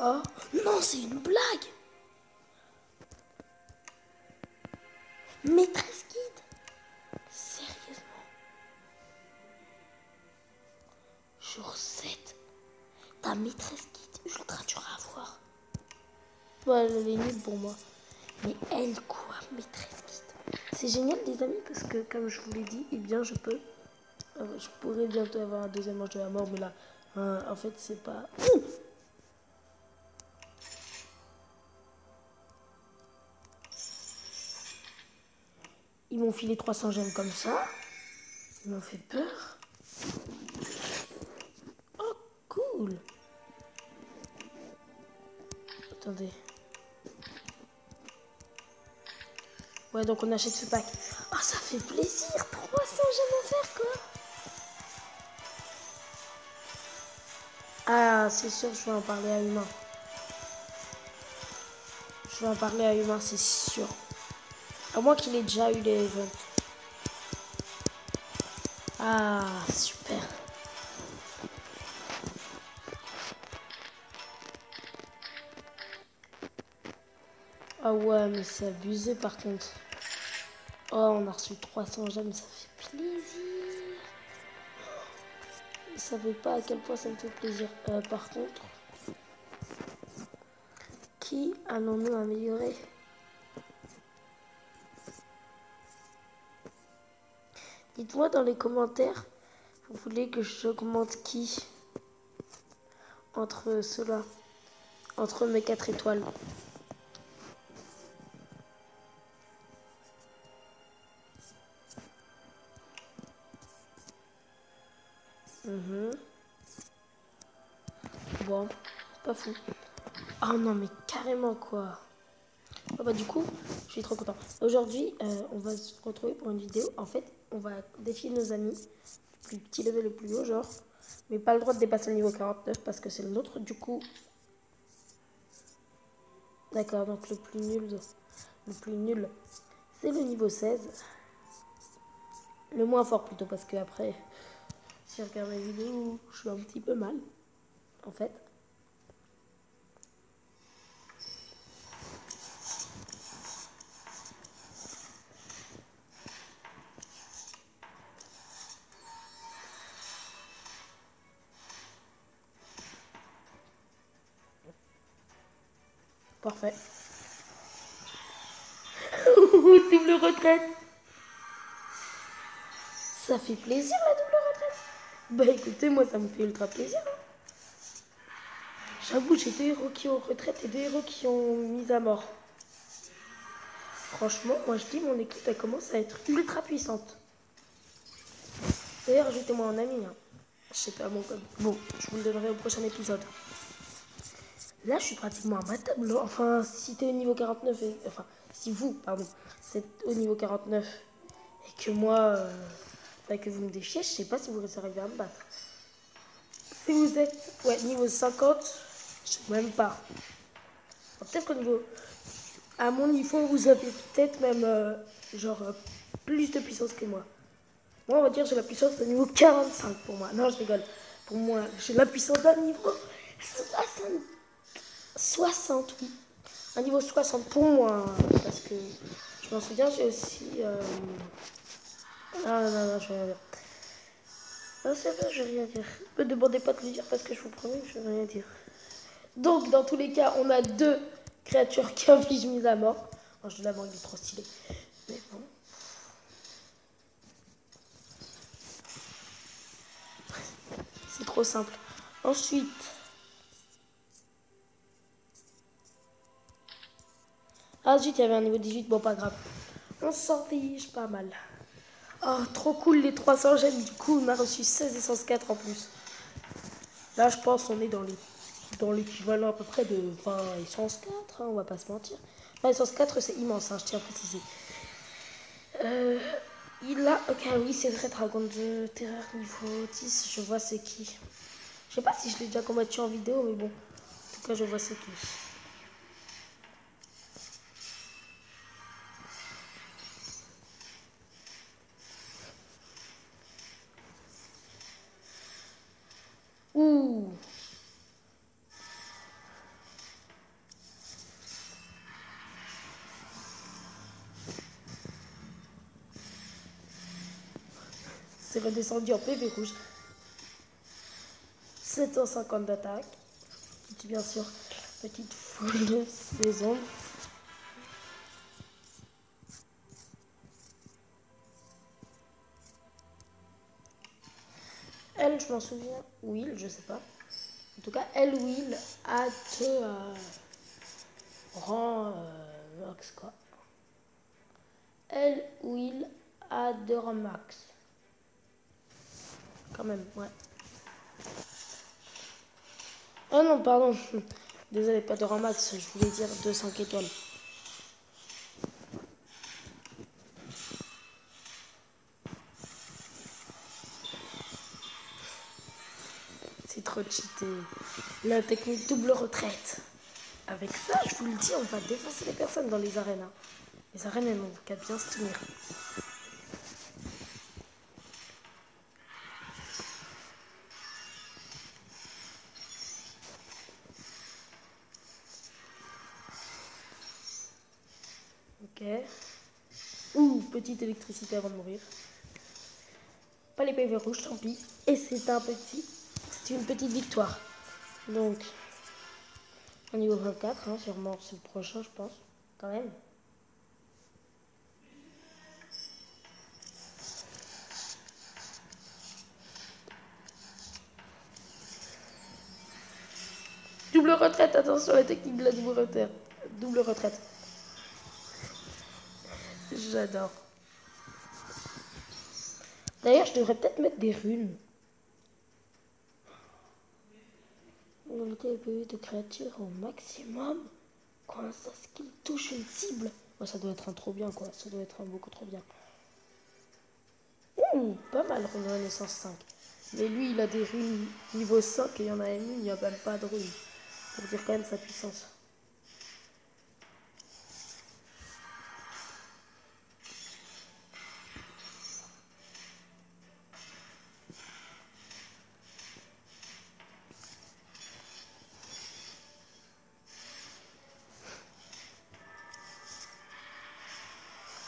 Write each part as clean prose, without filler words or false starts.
Oh, non, c'est une blague. Maîtresse guide. Sérieusement. Jour 7. Ta maîtresse guide ultra dur à avoir. Ouais, elle est nulle pour moi. Mais elle, quoi, maîtresse guide. C'est génial, les amis, parce que, comme je vous l'ai dit, eh bien, je pourrais bientôt avoir un deuxième manche de la mort, mais là, en fait, c'est pas... Ils m'ont filé 300 gemmes comme ça. Ils m'ont fait peur. Oh, cool. Attendez. Ouais, donc on achète ce pack. Oh, ça fait plaisir. 300 gemmes à faire, quoi. Ah, c'est sûr, je vais en parler à Humain. Je vais en parler à Humain, c'est sûr. À moins qu'il ait déjà eu les events. Ah, super. Ah ouais, mais c'est abusé par contre. Oh, on a reçu 300 gemmes, ça fait plaisir. Vous savez pas à quel point ça me fait plaisir. Par contre, qui allons-nous améliorer? Dites-moi dans les commentaires, vous voulez que j'augmente qui entre ceux-là, entre mes 4 étoiles. Bon, c'est pas fou. Oh non, mais carrément quoi. Oh bah du coup, je suis trop content. Aujourd'hui, on va se retrouver pour une vidéo. En fait, on va défier nos amis, le plus petit level le plus haut, genre. Mais pas le droit de dépasser le niveau 49 parce que c'est le nôtre. Du coup, d'accord, donc le plus nul, c'est le niveau 16. Le moins fort plutôt parce que après, si je regarde mes vidéos, je suis un petit peu mal, en fait. Parfait. Double retraite. Ça fait plaisir la double retraite. Bah écoutez, moi ça me fait ultra plaisir. J'avoue, j'ai 2 héros qui ont retraite et 2 héros qui ont mis à mort. Franchement, moi je dis mon équipe elle commence à être ultra puissante. D'ailleurs, ajoutez-moi en ami. Hein. Je sais pas mon code. Bon, je vous le donnerai au prochain épisode. Là, je suis pratiquement à ma table. Enfin, si t'es au niveau 49, enfin, si vous, pardon, c'est au niveau 49 et que moi, que vous me défiez, je sais pas si vous arrivez à me battre. Si vous êtes, niveau 50, je sais même pas. Peut-être qu'au niveau, à mon niveau, vous avez peut-être même, plus de puissance que moi. Moi, on va dire j'ai la puissance de niveau 45 pour moi. Non, je rigole. Pour moi, j'ai la puissance d'un niveau 60, oui. Un niveau 60 pour moi. Parce que je m'en souviens, j'ai aussi... Non, je vais rien dire. Non, c'est vrai, je vais rien dire. Ne me demandez pas de le dire parce que je vous promets que je vais rien dire. Donc, dans tous les cas, on a 2 créatures qui infligent mise à mort. Oh, je la mort, il est trop stylé. Mais bon. C'est trop simple. Ensuite... Ah zut, il y avait un niveau 18, bon pas grave. On s'en fiche pas mal. Oh, trop cool les 300 gemmes, du coup on a reçu 16 essence 4 en plus. Là je pense qu'on est dans l'équivalent à peu près de 20 essence 4, hein, on va pas se mentir. 20 essence 4 c'est immense, hein, je tiens à préciser. Il a... Ok, oui c'est vrai, Dragon de Terreur niveau 10, je vois c'est qui. Je sais pas si je l'ai déjà combattu en vidéo, mais bon. En tout cas je vois c'est qui. Ouh. c'est redescendu en PV rouge. 750 d'attaque. Bien sûr, petite foule des ombres. Elle, je m'en souviens. Will, je sais pas. En tout cas, elle, Will, a de rang max, quoi. Elle, Will, a 2 rangs max. Quand même, ouais. Oh non, pardon. Désolé, pas de rang max. Je voulais dire 200 étoiles. C'est trop cheaté. La technique double retraite. Avec ça, je vous le dis, on va défoncer les personnes dans les arènes. Hein. Les arènes, elles n'ont qu'à bien se tenir. Ok. Ouh, petite électricité avant de mourir. Pas les PV rouges, tant pis. Et c'est une petite victoire. Donc, au niveau 24, hein, sûrement c'est le prochain, je pense. Quand même. Double retraite, attention la technique de la double retraite. Double retraite. J'adore. D'ailleurs, je devrais peut-être mettre des runes. Limiter les PV de créatures au maximum. Quand ça ce qu'il touche une cible. Oh, ça doit être un trop bien, quoi. Ça doit être un beaucoup trop bien. Ouh, pas mal, rune Renaissance 5. Mais lui, il a des runes niveau 5 et il y en a une, il n'y a même pas de runes. Pour dire quand même sa puissance.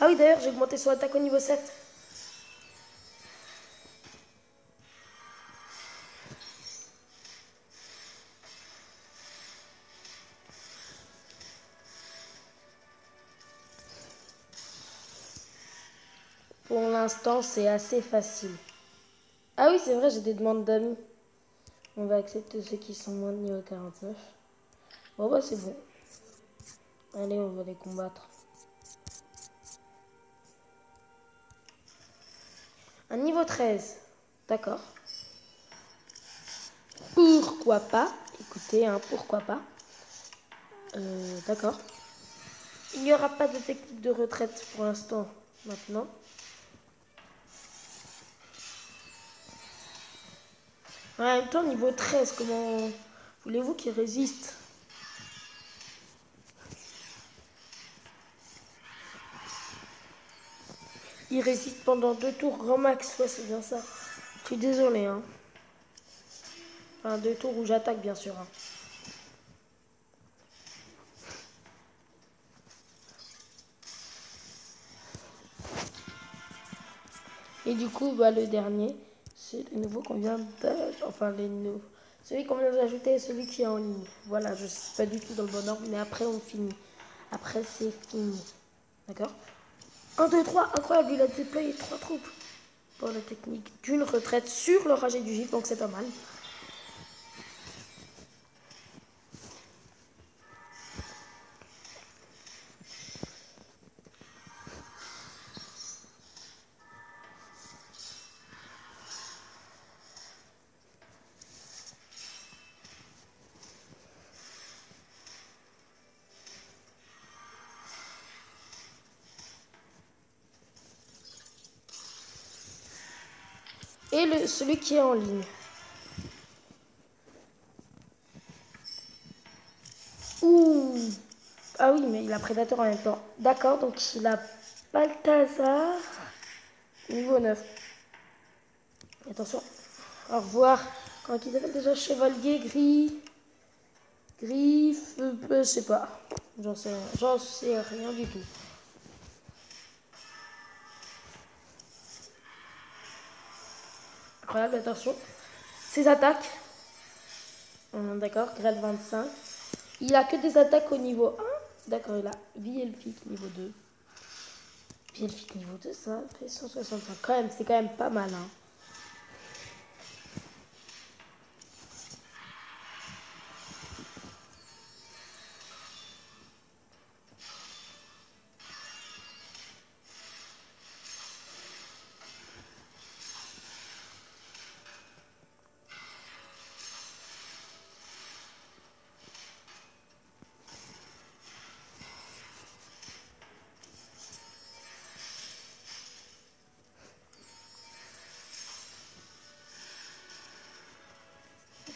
Ah oui, d'ailleurs, j'ai augmenté son attaque au niveau 7. Pour l'instant, c'est assez facile. Ah oui, c'est vrai, j'ai des demandes d'amis. On va accepter ceux qui sont moins de niveau 49. Bon, bah, c'est bon. Allez, on va les combattre. Un niveau 13. D'accord. Pourquoi pas? Écoutez, hein, pourquoi pas? D'accord. Il n'y aura pas de technique de retraite pour l'instant, maintenant. En même temps, niveau 13, comment voulez-vous qu'il résiste? Il résiste pendant 2 tours grand max, ouais, c'est bien ça. Je suis désolé, hein. Enfin, 2 tours où j'attaque, bien sûr. Hein. Et du coup, bah, le dernier, c'est le nouveau qu'on vient d'ajouter. Enfin, celui qu'on vient d'ajouter et celui qui est en ligne. Voilà, je ne suis pas du tout dans le bon ordre, mais après, on finit. Après, c'est fini. D'accord? 1, 2, 3, incroyable, il a déployé 3 troupes. Pour la technique d'une retraite sur le raget du gif, donc c'est pas mal. Et celui qui est en ligne. Ouh. Ah oui, mais il a Prédateur en même temps. D'accord, donc il a Balthazar. Niveau 9. Attention. Au revoir. Comment ils appellent déjà? Chevalier, gris. Griffe. Je sais pas. J'en sais rien. J'en sais rien du tout. incroyable, attention. Ses attaques. D'accord, grade 25. Il a que des attaques au niveau 1. D'accord, il a vie elfique niveau 2. Vie elfique niveau 2, ça fait 165. Quand même, c'est quand même pas mal. Hein.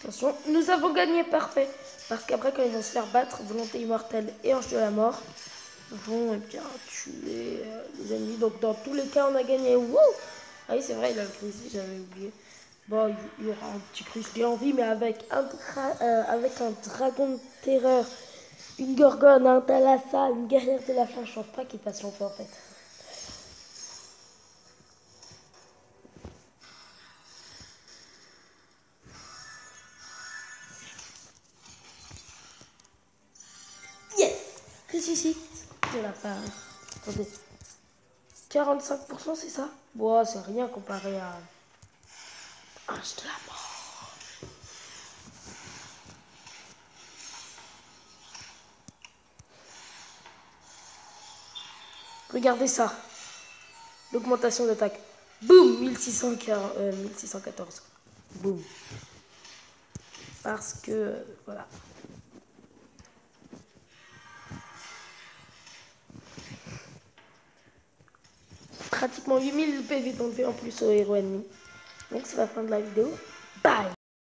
Attention, nous avons gagné, parfait. Parce qu'après, quand ils vont se faire battre, volonté immortelle et ange de la mort vont bien tuer les ennemis. Donc, dans tous les cas, on a gagné. Wouh! Ah oui, c'est vrai, il a le crucifix, j'avais oublié. Bon, il y aura un petit crucifix en vie, mais avec un dragon de terreur, une gorgone, un thalassa, une guerrière de la faim. Je pense pas qu'il passe l'enfant, en fait. Crucifix de la part. Attendez. 45%, c'est ça? Bon, c'est rien comparé à Ange de la mort. Regardez ça. L'augmentation d'attaque. Boum, 1614. Boum. Parce que, voilà. Pratiquement 8000 PV d'enlever en plus au héros ennemi. Donc c'est la fin de la vidéo. Bye!